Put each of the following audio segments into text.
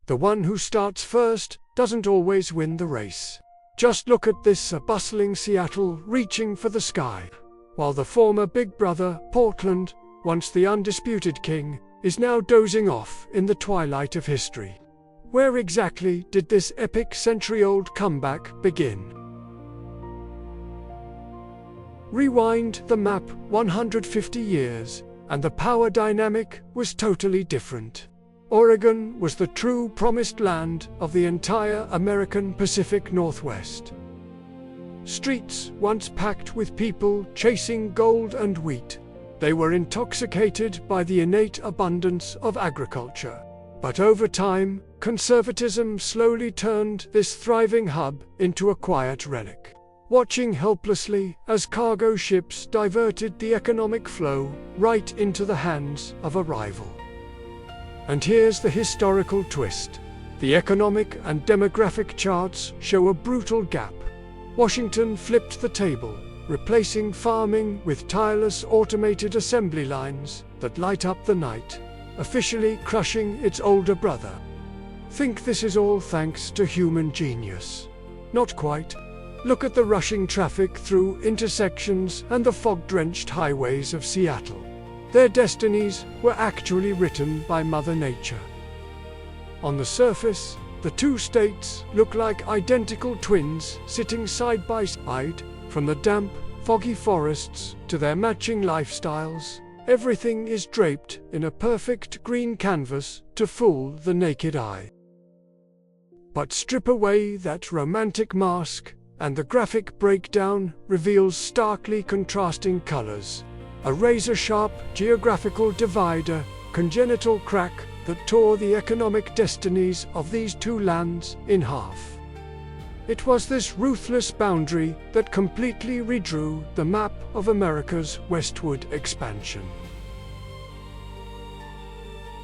The one who starts first doesn't always win the race. Just look at this, a bustling Seattle reaching for the sky, while the former big brother, Portland, once the undisputed king, is now dozing off in the twilight of history. Where exactly did this epic century-old comeback begin? Rewind the map 150 years, and the power dynamic was totally different. Oregon was the true promised land of the entire American Pacific Northwest. Streets once packed with people chasing gold and wheat. They were intoxicated by the innate abundance of agriculture. But over time, conservatism slowly turned this thriving hub into a quiet relic, watching helplessly as cargo ships diverted the economic flow right into the hands of a rival. And here's the historical twist. The economic and demographic charts show a brutal gap. Washington flipped the table, replacing farming with tireless automated assembly lines that light up the night, officially crushing its older brother. Think this is all thanks to human genius? Not quite. Look at the rushing traffic through intersections and the fog-drenched highways of Seattle. Their destinies were actually written by Mother Nature. On the surface, the two states look like identical twins sitting side by side. From the damp, foggy forests to their matching lifestyles, everything is draped in a perfect green canvas to fool the naked eye. But strip away that romantic mask, and the graphic breakdown reveals starkly contrasting colors. A razor-sharp geographical divider, congenital crack that tore the economic destinies of these two lands in half. It was this ruthless boundary that completely redrew the map of America's westward expansion.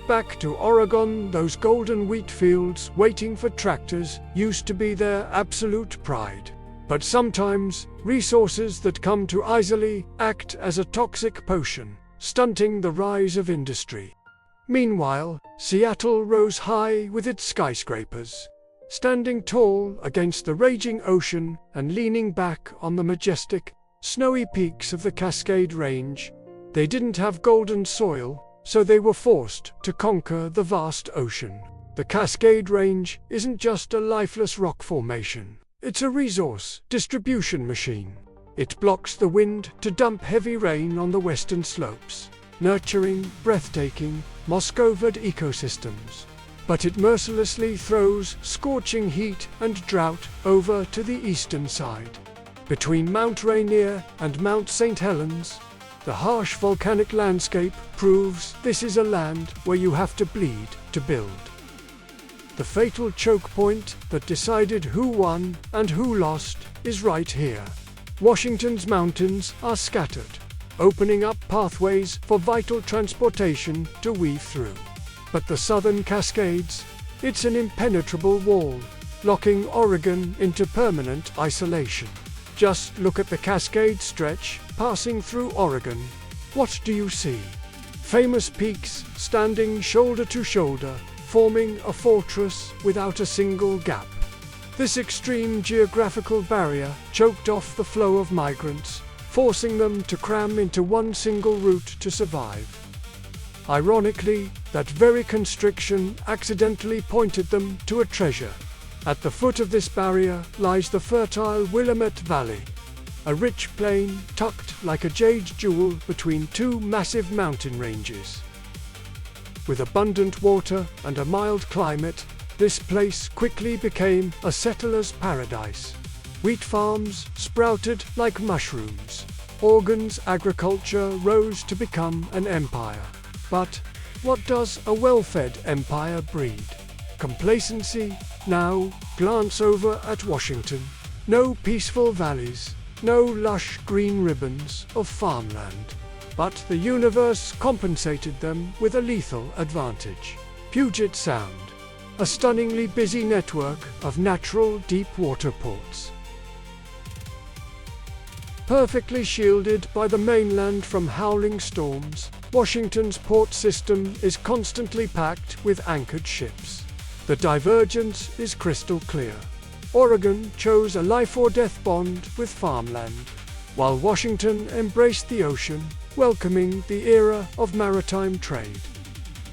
Back to Oregon, those golden wheat fields waiting for tractors used to be their absolute pride. But sometimes, resources that come too easily act as a toxic potion, stunting the rise of industry. Meanwhile, Seattle rose high with its skyscrapers, standing tall against the raging ocean and leaning back on the majestic, snowy peaks of the Cascade Range. They didn't have golden soil, so they were forced to conquer the vast ocean. The Cascade Range isn't just a lifeless rock formation. It's a resource distribution machine. It blocks the wind to dump heavy rain on the western slopes, nurturing breathtaking, moss-covered ecosystems. But it mercilessly throws scorching heat and drought over to the eastern side. Between Mount Rainier and Mount St. Helens, the harsh volcanic landscape proves this is a land where you have to bleed to build. The fatal choke point that decided who won and who lost is right here. Washington's mountains are scattered, opening up pathways for vital transportation to weave through. But the southern Cascades, it's an impenetrable wall, locking Oregon into permanent isolation. Just look at the Cascade stretch passing through Oregon. What do you see? Famous peaks standing shoulder to shoulder, forming a fortress without a single gap. This extreme geographical barrier choked off the flow of migrants, forcing them to cram into one single route to survive. Ironically, that very constriction accidentally pointed them to a treasure. At the foot of this barrier lies the fertile Willamette Valley, a rich plain tucked like a jade jewel between two massive mountain ranges. With abundant water and a mild climate, this place quickly became a settler's paradise. Wheat farms sprouted like mushrooms. Oregon's agriculture rose to become an empire. But what does a well-fed empire breed? Complacency? Now, glance over at Washington. No peaceful valleys, no lush green ribbons of farmland. But the universe compensated them with a lethal advantage. Puget Sound, a stunningly busy network of natural deep water ports. Perfectly shielded by the mainland from howling storms, Washington's port system is constantly packed with anchored ships. The divergence is crystal clear. Oregon chose a life-or-death bond with farmland, while Washington embraced the ocean, welcoming the era of maritime trade.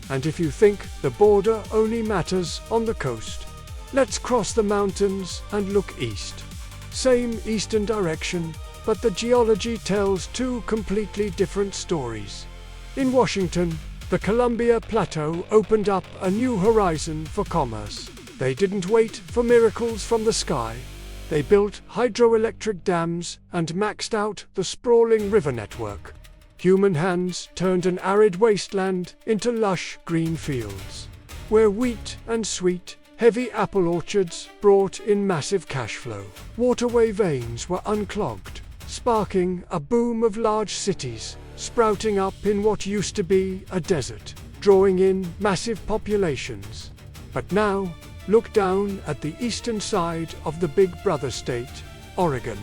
And if you think the border only matters on the coast, let's cross the mountains and look east. Same eastern direction, but the geology tells two completely different stories. In Washington, the Columbia Plateau opened up a new horizon for commerce. They didn't wait for miracles from the sky. They built hydroelectric dams and maxed out the sprawling river network. Human hands turned an arid wasteland into lush green fields, where wheat and sweet, heavy apple orchards brought in massive cash flow. Waterway veins were unclogged, sparking a boom of large cities sprouting up in what used to be a desert, drawing in massive populations. But now, look down at the eastern side of the Big Brother state, Oregon.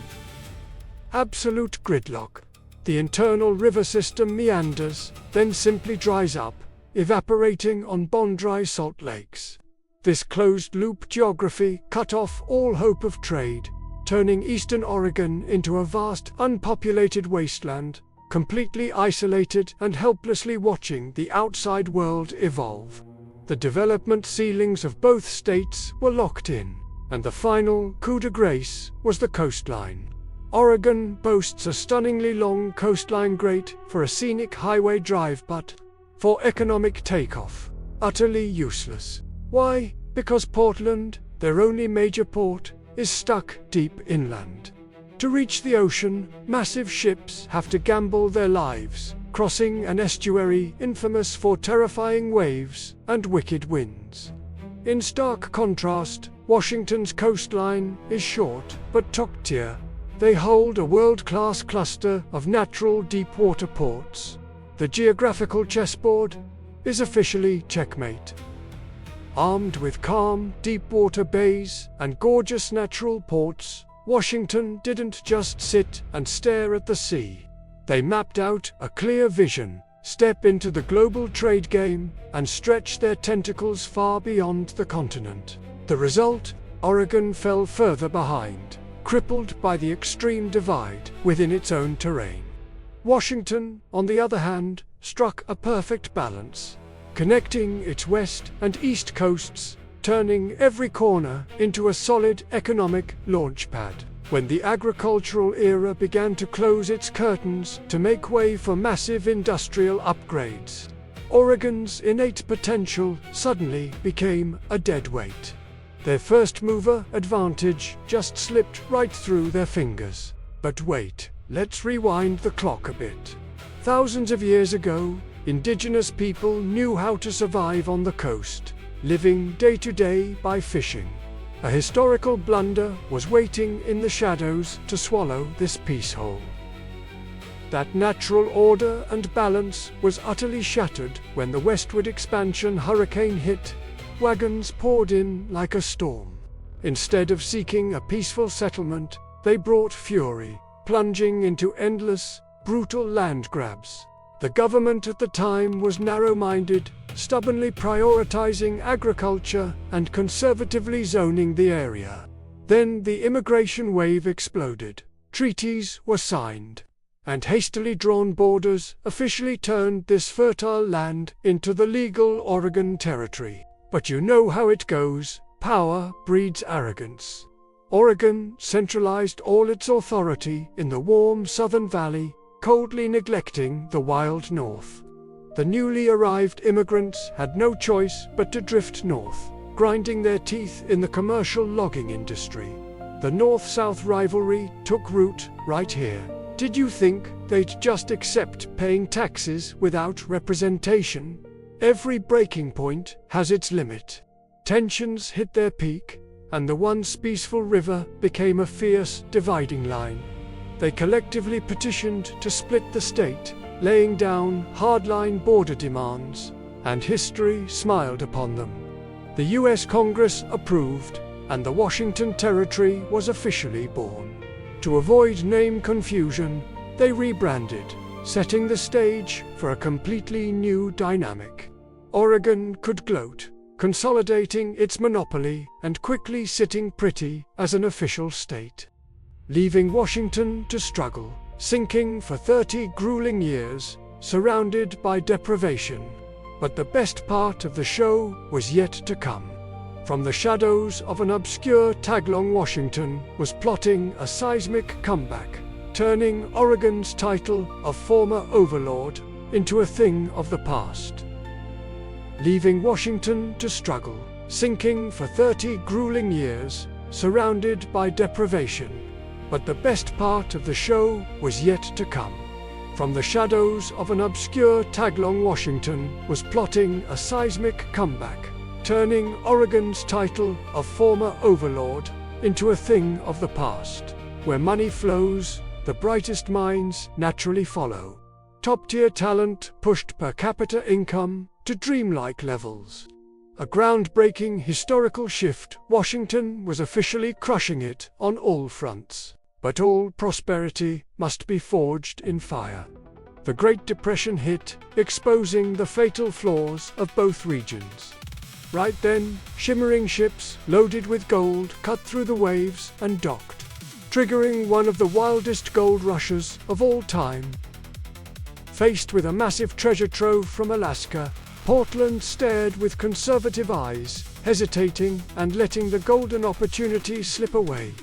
Absolute gridlock. The internal river system meanders, then simply dries up, evaporating on bone-dry salt lakes. This closed-loop geography cut off all hope of trade, turning eastern Oregon into a vast, unpopulated wasteland, completely isolated and helplessly watching the outside world evolve. The development ceilings of both states were locked in, and the final coup de grace was the coastline. Oregon boasts a stunningly long coastline, great for a scenic highway drive, but for economic takeoff, utterly useless. Why? Because Portland, their only major port, is stuck deep inland. To reach the ocean, massive ships have to gamble their lives, crossing an estuary infamous for terrifying waves and wicked winds. In stark contrast, Washington's coastline is short but top-tier. They hold a world-class cluster of natural deep-water ports. The geographical chessboard is officially checkmate. Armed with calm, deep-water bays and gorgeous natural ports, Washington didn't just sit and stare at the sea. They mapped out a clear vision, step into the global trade game, and stretch their tentacles far beyond the continent. The result? Oregon fell further behind, crippled by the extreme divide within its own terrain. Washington, on the other hand, struck a perfect balance, connecting its west and east coasts, turning every corner into a solid economic launchpad. When the agricultural era began to close its curtains to make way for massive industrial upgrades, Oregon's innate potential suddenly became a dead weight. Their first-mover advantage just slipped right through their fingers. But wait, let's rewind the clock a bit. Thousands of years ago, indigenous people knew how to survive on the coast, living day to day by fishing. A historical blunder was waiting in the shadows to swallow this peace whole. That natural order and balance was utterly shattered when the westward expansion hurricane hit. Wagons poured in like a storm. Instead of seeking a peaceful settlement, they brought fury, plunging into endless, brutal land grabs. The government at the time was narrow-minded, stubbornly prioritizing agriculture and conservatively zoning the area. Then the immigration wave exploded. Treaties were signed, and hastily drawn borders officially turned this fertile land into the legal Oregon Territory. But you know how it goes. Power breeds arrogance. Oregon centralized all its authority in the warm Southern Valley, coldly neglecting the wild North. The newly arrived immigrants had no choice but to drift north, grinding their teeth in the commercial logging industry. The North-South rivalry took root right here. Did you think they'd just accept paying taxes without representation? Every breaking point has its limit. Tensions hit their peak, and the once peaceful river became a fierce dividing line. They collectively petitioned to split the state, laying down hardline border demands, and history smiled upon them. The US Congress approved, and the Washington Territory was officially born. To avoid name confusion, they rebranded, setting the stage for a completely new dynamic. Oregon could gloat. consolidating its monopoly and quickly sitting pretty as an official state. Leaving Washington to struggle, sinking for 30 grueling years, surrounded by deprivation. But the best part of the show was yet to come. From the shadows of an obscure taglong, Washington was plotting a seismic comeback, turning Oregon's title of former overlord into a thing of the past. Leaving Washington to struggle, sinking for 30 grueling years, surrounded by deprivation. But the best part of the show was yet to come. From the shadows of an obscure taglong, Washington was plotting a seismic comeback, turning Oregon's title of former overlord into a thing of the past. Where money flows, the brightest minds naturally follow. Top-tier talent pushed per capita income to dreamlike levels. A groundbreaking historical shift, Washington was officially crushing it on all fronts. But all prosperity must be forged in fire. The Great Depression hit, exposing the fatal flaws of both regions. Right then, shimmering ships loaded with gold cut through the waves and docked, triggering one of the wildest gold rushes of all time. Faced with a massive treasure trove from Alaska, Portland stared with conservative eyes, hesitating and letting the golden opportunity slip away.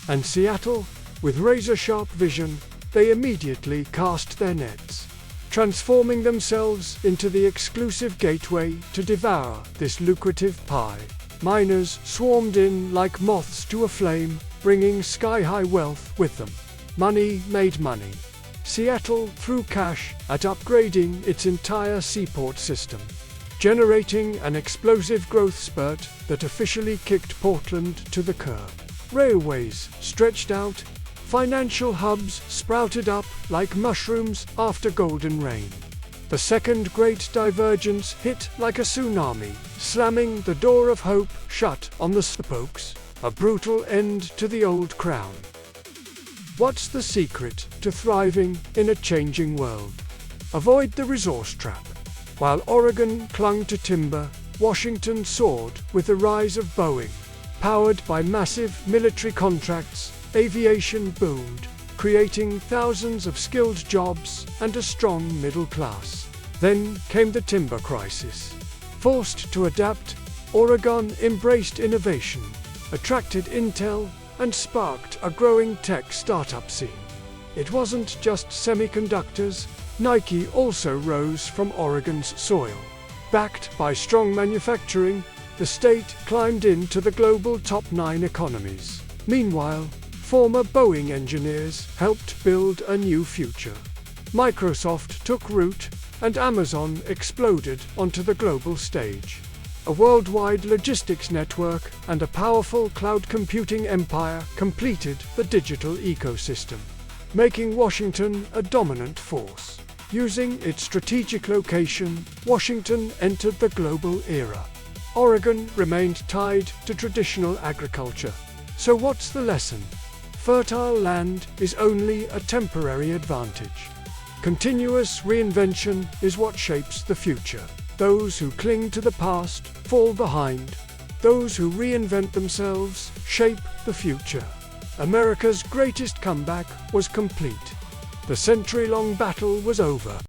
And Seattle, with razor-sharp vision, they immediately cast their nets, transforming themselves into the exclusive gateway to devour this lucrative pie. Miners swarmed in like moths to a flame, bringing sky-high wealth with them. Money made money. Seattle threw cash at upgrading its entire seaport system, generating an explosive growth spurt that officially kicked Portland to the curb. Railways stretched out, financial hubs sprouted up like mushrooms after golden rain. The second great divergence hit like a tsunami, slamming the door of hope shut on the spokes, a brutal end to the old crown. What's the secret to thriving in a changing world? Avoid the resource trap. While Oregon clung to timber, Washington soared with the rise of Boeing. Powered by massive military contracts, aviation boomed, creating thousands of skilled jobs and a strong middle class. Then came the timber crisis. Forced to adapt, Oregon embraced innovation, attracted intel, and sparked a growing tech startup scene. It wasn't just semiconductors. Nike also rose from Oregon's soil. Backed by strong manufacturing, the state climbed into the global top 9 economies. Meanwhile, former Boeing engineers helped build a new future. Microsoft took root, and Amazon exploded onto the global stage. A worldwide logistics network and a powerful cloud computing empire completed the digital ecosystem, making Washington a dominant force. Using its strategic location, Washington entered the global era. Oregon remained tied to traditional agriculture. So what's the lesson? Fertile land is only a temporary advantage. Continuous reinvention is what shapes the future. Those who cling to the past fall behind. Those who reinvent themselves shape the future. America's greatest comeback was complete. The century-long battle was over.